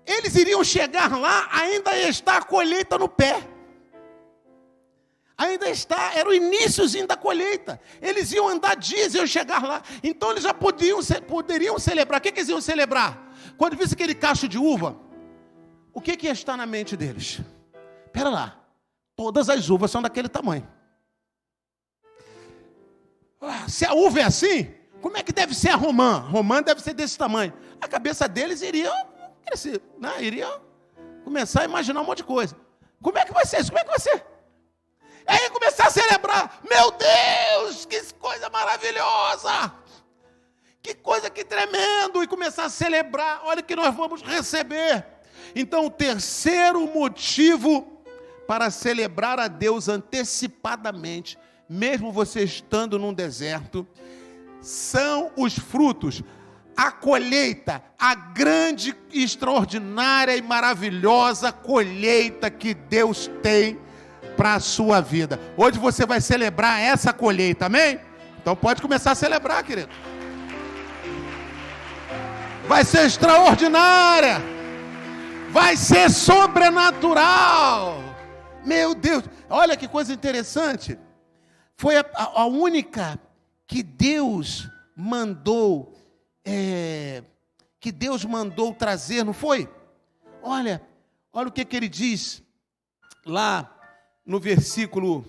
Eles iriam chegar lá, ainda está a colheita no pé. Ainda está, era o iniciozinho da colheita. Eles iam andar dias e iam chegar lá. Então eles já poderiam celebrar. O que eles iam celebrar? Quando visse aquele cacho de uva, o que ia estar na mente deles? Espera lá, todas as uvas são daquele tamanho. Se a uva é assim, como é que deve ser a romã? A romã deve ser desse tamanho. A cabeça deles iria crescer, né? Iria começar a imaginar um monte de coisa. Como é que vai ser isso? Como é que vai ser? Aí começar a celebrar, meu Deus, que coisa maravilhosa, que coisa que tremendo, e começar a celebrar, olha o que nós vamos receber. Então o terceiro motivo para celebrar a Deus antecipadamente, mesmo você estando num deserto, são os frutos, a colheita, a grande, extraordinária e maravilhosa colheita que Deus tem para a sua vida. Hoje você vai celebrar essa colheita, amém? Então pode começar a celebrar, querido. Vai ser extraordinária. Vai ser sobrenatural. Meu Deus, olha que coisa interessante. Foi a única que Deus mandou, trazer, não foi? Olha o que ele diz lá no versículo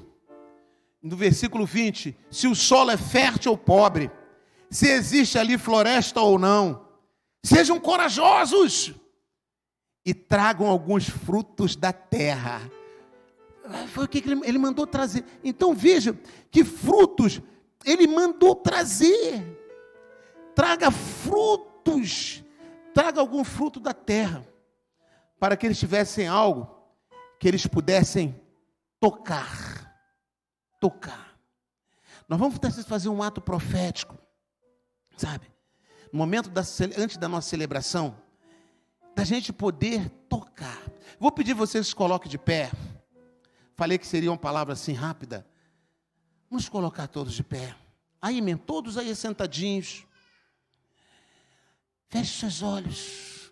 20, se o solo é fértil ou pobre, se existe ali floresta ou não, sejam corajosos e tragam alguns frutos da terra. Foi o que ele mandou trazer. Então veja que frutos ele mandou trazer. Traga frutos, traga algum fruto da terra, para que eles tivessem algo que eles pudessem tocar. Nós vamos fazer um ato profético, sabe? No momento antes da nossa celebração, da gente poder tocar. Vou pedir vocês que se coloquem de pé. Falei que seria uma palavra assim rápida. Vamos colocar todos de pé. Aí, todos aí sentadinhos. Feche seus olhos.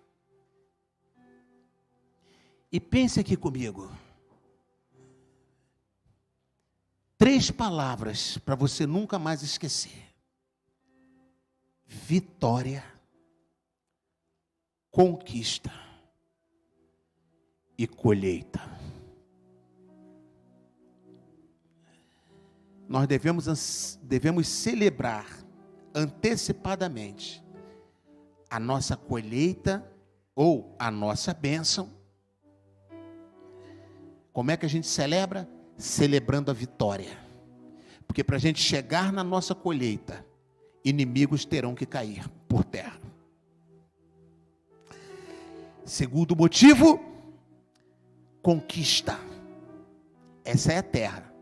E pense aqui comigo. 3 palavras para você nunca mais esquecer: vitória, conquista e colheita. nós devemos celebrar antecipadamente a nossa colheita ou a nossa bênção. Como é que a gente celebra? Celebrando a vitória. Porque para a gente chegar na nossa colheita, inimigos terão que cair por terra. Segundo motivo, conquista. Essa é a terra.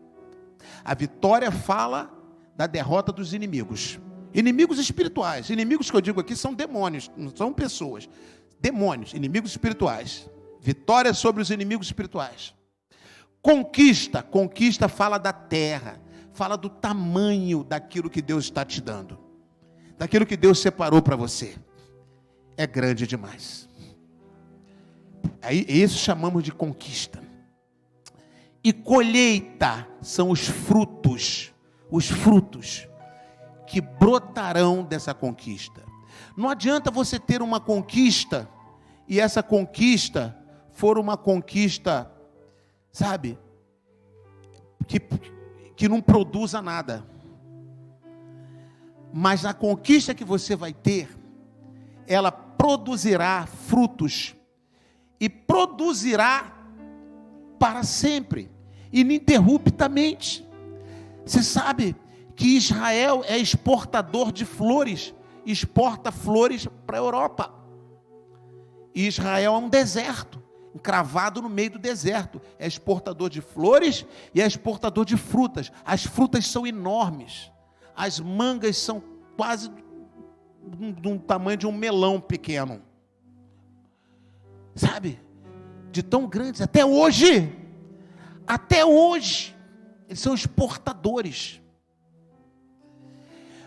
A vitória fala da derrota dos inimigos. Inimigos espirituais. Inimigos que eu digo aqui são demônios, não são pessoas. Demônios, inimigos espirituais. Vitória sobre os inimigos espirituais. Conquista. Conquista fala da terra. Fala do tamanho daquilo que Deus está te dando. Daquilo que Deus separou para você. É grande demais. Isso chamamos de conquista. E colheita são os frutos que brotarão dessa conquista. Não adianta você ter uma conquista e essa conquista for uma conquista, sabe, que não produza nada. Mas a conquista que você vai ter, ela produzirá frutos e produzirá para sempre, ininterruptamente. Você sabe que Israel é exportador de flores, exporta flores para a Europa. E Israel é um deserto, encravado no meio do deserto. É exportador de flores e é exportador de frutas. As frutas são enormes. As mangas são quase do tamanho de um melão pequeno. Sabe? De tão grandes. Até hoje, eles são exportadores.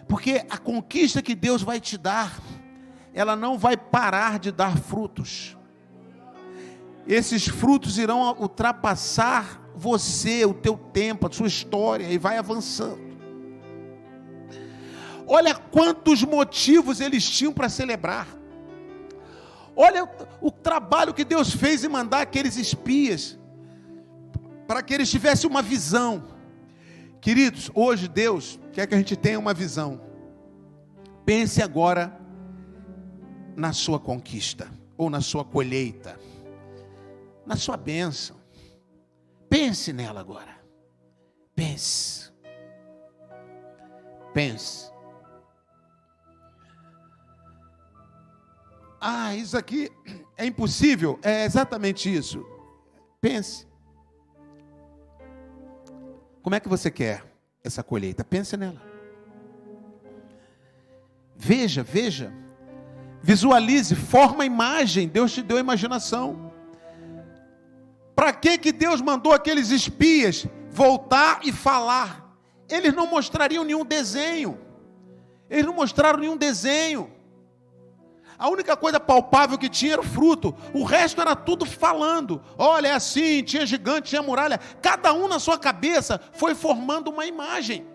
Porque a conquista que Deus vai te dar, ela não vai parar de dar frutos. Esses frutos irão ultrapassar você, o teu tempo, a sua história, e vai avançando. Olha quantos motivos eles tinham para celebrar. Olha o trabalho que Deus fez em mandar aqueles espias, para que eles tivessem uma visão. Queridos, hoje Deus quer que a gente tenha uma visão. Pense agora na sua conquista, ou na sua colheita, na sua bênção. Pense nela agora. Pense. Isso aqui é impossível. É exatamente isso. Pense. Como é que você quer essa colheita? Pense nela. Veja. Visualize, forma a imagem. Deus te deu a imaginação. Para que Deus mandou aqueles espias voltar e falar? Eles não mostrariam nenhum desenho. Eles não mostraram nenhum desenho. A única coisa palpável que tinha era o fruto. O resto era tudo falando. Olha, é assim, tinha gigante, tinha muralha. Cada um na sua cabeça foi formando uma imagem.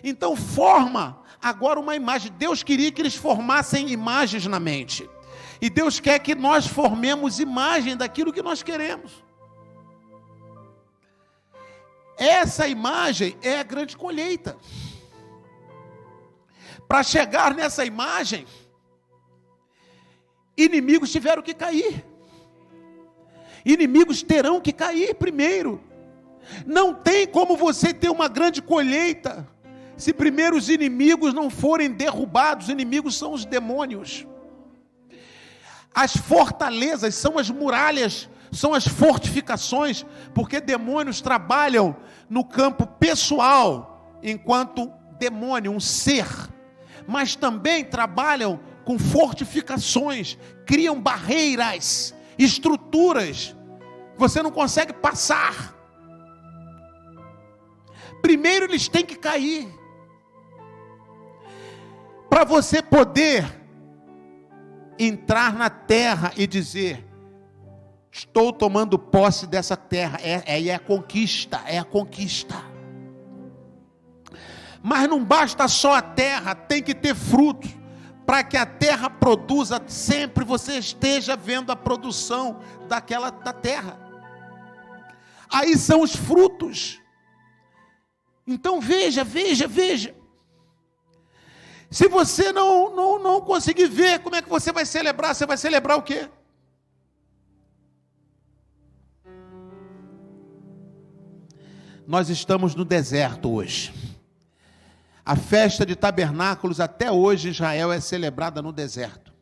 Então forma agora uma imagem. Deus queria que eles formassem imagens na mente. E Deus quer que nós formemos imagem daquilo que nós queremos. Essa imagem é a grande colheita. Para chegar nessa imagem, inimigos tiveram que cair. Inimigos terão que cair primeiro. Não tem como você ter uma grande colheita se primeiro os inimigos não forem derrubados. Os inimigos são os demônios. As fortalezas são as muralhas, são as fortificações, porque demônios trabalham no campo pessoal, enquanto demônio, um ser, mas também trabalham com fortificações, criam barreiras, estruturas, você não consegue passar. Primeiro eles têm que cair, para você poder entrar na terra e dizer: estou tomando posse dessa terra. É a conquista, é a conquista. Mas não basta só a terra, tem que ter frutos. Para que a terra produza, sempre você esteja vendo a produção da terra. Aí são os frutos. Então veja. Se você não conseguir ver, como é que você vai celebrar? Você vai celebrar o quê? Nós estamos no deserto hoje. A festa de tabernáculos até hoje em Israel é celebrada no deserto.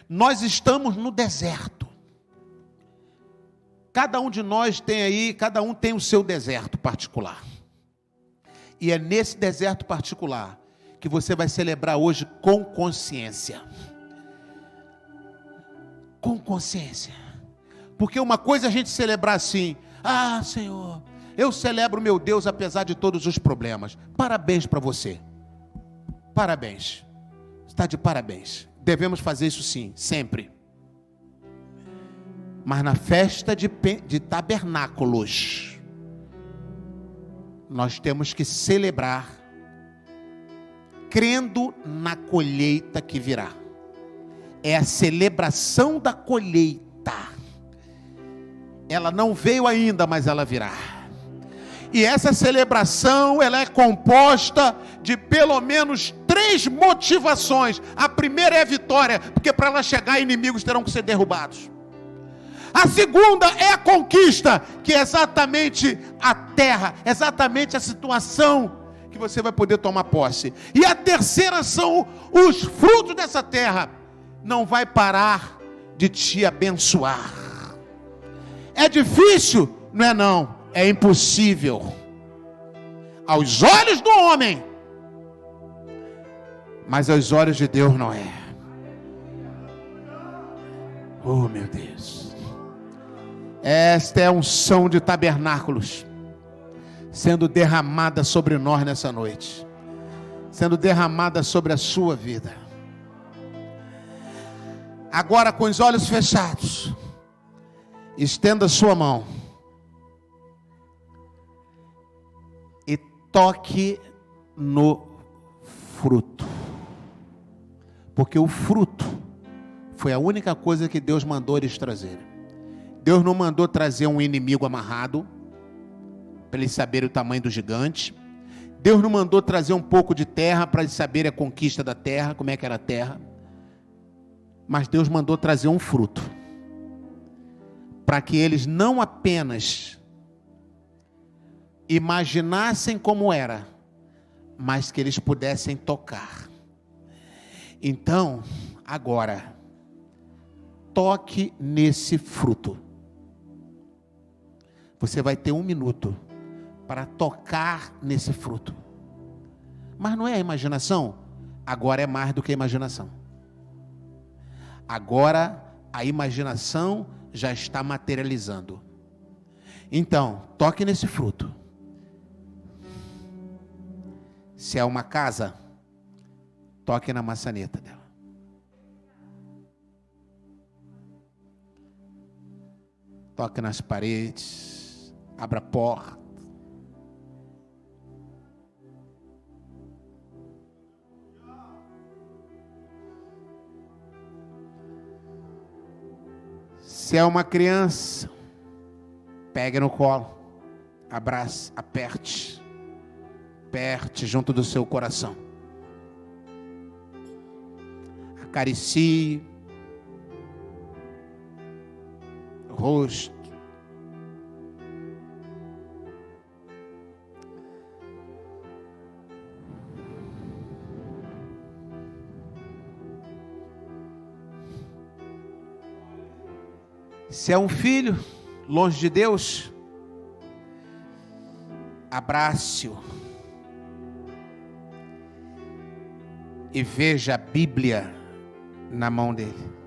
Nós estamos no deserto. Cada um de nós tem aí, cada um tem o seu deserto particular. E é nesse deserto particular que você vai celebrar hoje com consciência. Com consciência. Porque uma coisa é a gente celebrar assim: ah, Senhor, eu celebro meu Deus apesar de todos os problemas. Parabéns para você. Parabéns. Está de parabéns. Devemos fazer isso sim, sempre. Mas na festa de tabernáculos, nós temos que celebrar, crendo na colheita que virá. É a celebração da colheita. Ela não veio ainda, mas ela virá. E essa celebração, ela é composta de pelo menos 3 motivações. A primeira é a vitória, porque para ela chegar, inimigos terão que ser derrubados. A segunda é a conquista, que é exatamente a terra, exatamente a situação que você vai poder tomar posse. E a terceira são os frutos dessa terra. Não vai parar de te abençoar. É difícil? Não é não, é impossível. Aos olhos do homem, mas aos olhos de Deus não é. Oh, meu Deus. Esta é a unção de tabernáculos sendo derramada sobre nós nessa noite, sendo derramada sobre a sua vida. Agora, com os olhos fechados, estenda sua mão e toque no fruto, porque o fruto foi a única coisa que Deus mandou eles trazerem. Deus não mandou trazer um inimigo amarrado, para eles saberem o tamanho do gigante. Deus não mandou trazer um pouco de terra, para eles saberem a conquista da terra, como é que era a terra. Mas Deus mandou trazer um fruto, para que eles não apenas imaginassem como era, mas que eles pudessem tocar. Então, agora, toque nesse fruto. Você vai ter 1 minuto para tocar nesse fruto. Mas não é a imaginação? Agora é mais do que a imaginação. Agora a imaginação já está materializando. Então, toque nesse fruto. Se é uma casa, toque na maçaneta dela. Toque nas paredes. Abra a porta. Se é uma criança, pegue no colo, abrace, aperte junto do seu coração. Acaricie o rosto. Se é um filho longe de Deus, abrace-o e veja a Bíblia na mão dele.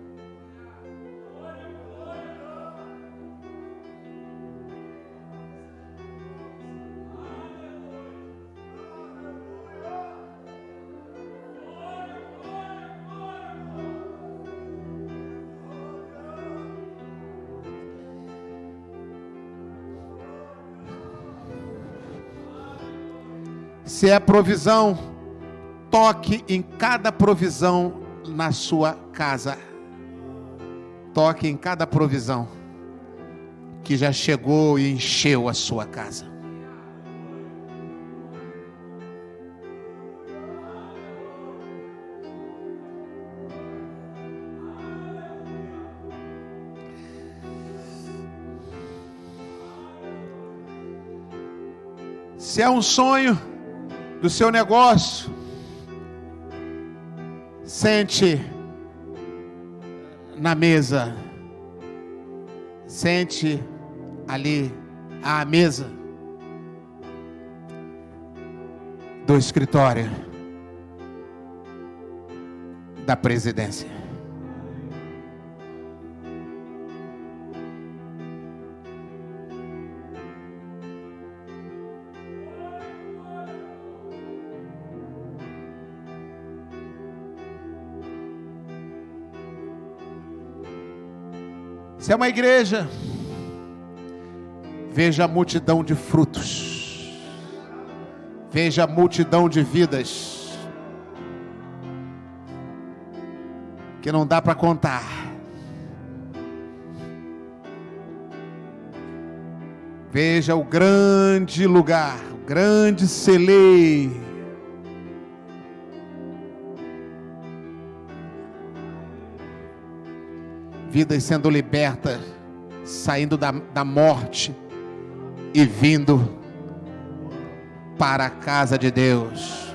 Se é provisão, toque em cada provisão na sua casa. Toque em cada provisão que já chegou e encheu a sua casa. Se é um sonho do seu negócio, sente na mesa. Sente ali à mesa do escritório da presidência. Se é uma igreja, veja a multidão de frutos, veja a multidão de vidas, que não dá para contar. Veja o grande lugar, o grande celeiro. Vidas sendo libertas, saindo da morte e vindo para a casa de Deus.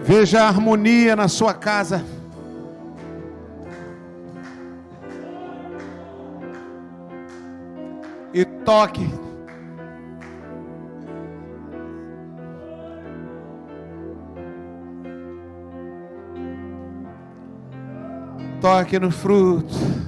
Veja a harmonia na sua casa. E toque. Toque no fruto.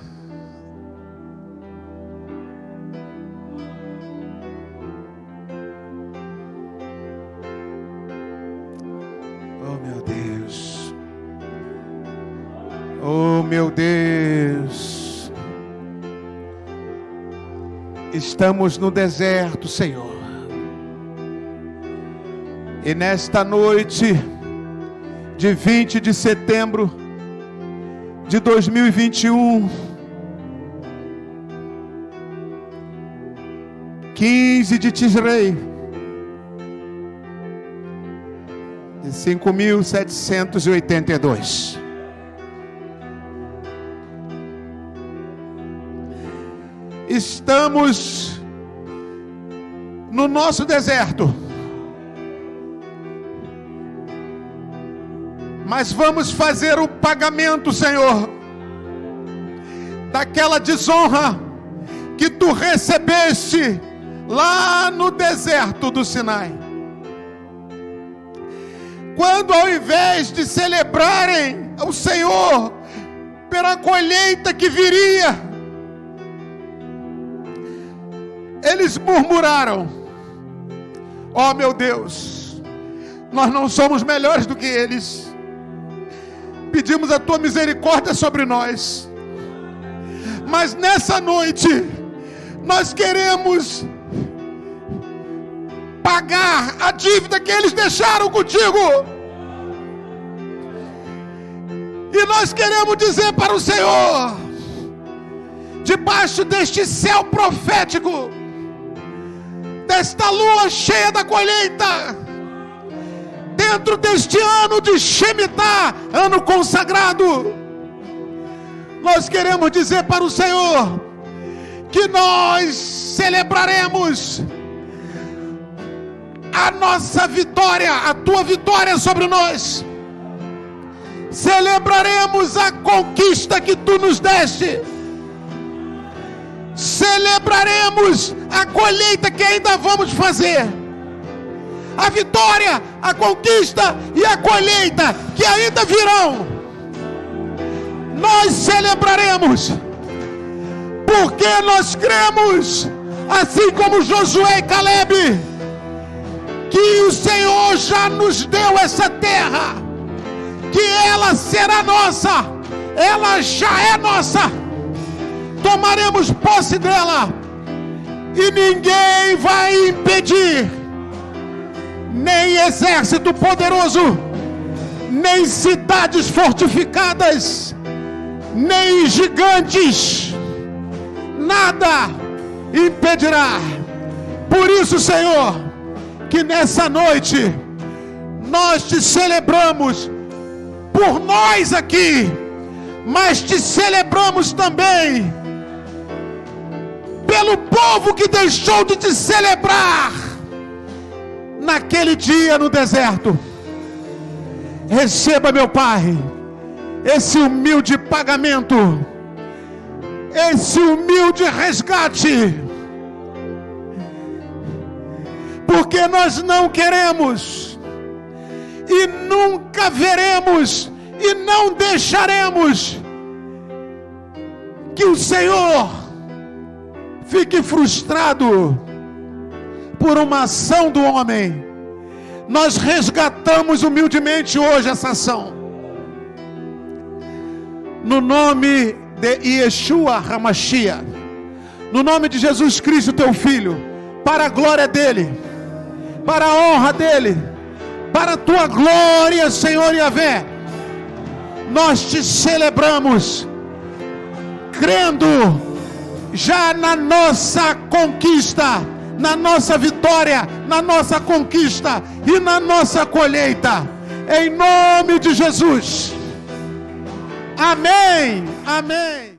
Oh meu Deus, estamos no deserto, Senhor, e nesta noite de 20 de setembro de 2021, 15 de Tisrei, de 5.782. Estamos no nosso deserto, mas vamos fazer o pagamento, Senhor, daquela desonra que tu recebeste lá no deserto do Sinai. Quando, ao invés de celebrarem o Senhor pela colheita que viria, eles murmuraram: ó meu Deus, nós não somos melhores do que eles, pedimos a tua misericórdia sobre nós, mas nessa noite nós queremos pagar a dívida que eles deixaram contigo, e nós queremos dizer para o Senhor, debaixo deste céu profético, desta lua cheia da colheita, dentro deste ano de Shemitah, ano consagrado, nós queremos dizer para o Senhor que nós celebraremos a nossa vitória, a tua vitória sobre nós. Celebraremos a conquista que tu nos deste. Celebraremos a colheita que ainda vamos fazer. A vitória, a conquista e a colheita que ainda virão. Nós celebraremos, porque nós cremos, assim como Josué e Caleb, que o Senhor já nos deu essa terra, que ela será nossa, ela já é nossa. Tomaremos posse dela e ninguém vai impedir, nem exército poderoso, nem cidades fortificadas, nem gigantes, nada impedirá. Por isso, Senhor, que nessa noite nós te celebramos por nós aqui, mas te celebramos também pelo povo que deixou de te celebrar naquele dia no deserto. Receba, meu Pai, esse humilde pagamento, esse humilde resgate, porque nós não queremos e nunca veremos e não deixaremos que o Senhor fique frustrado por uma ação do homem. Nós resgatamos humildemente hoje essa ação, no nome de Yeshua HaMashiach, no nome de Jesus Cristo, teu Filho, para a glória dele, para a honra dele, para a tua glória, Senhor Yahvé. Nós te celebramos, crendo já na nossa conquista, na nossa vitória, na nossa conquista e na nossa colheita, em nome de Jesus. Amém, amém.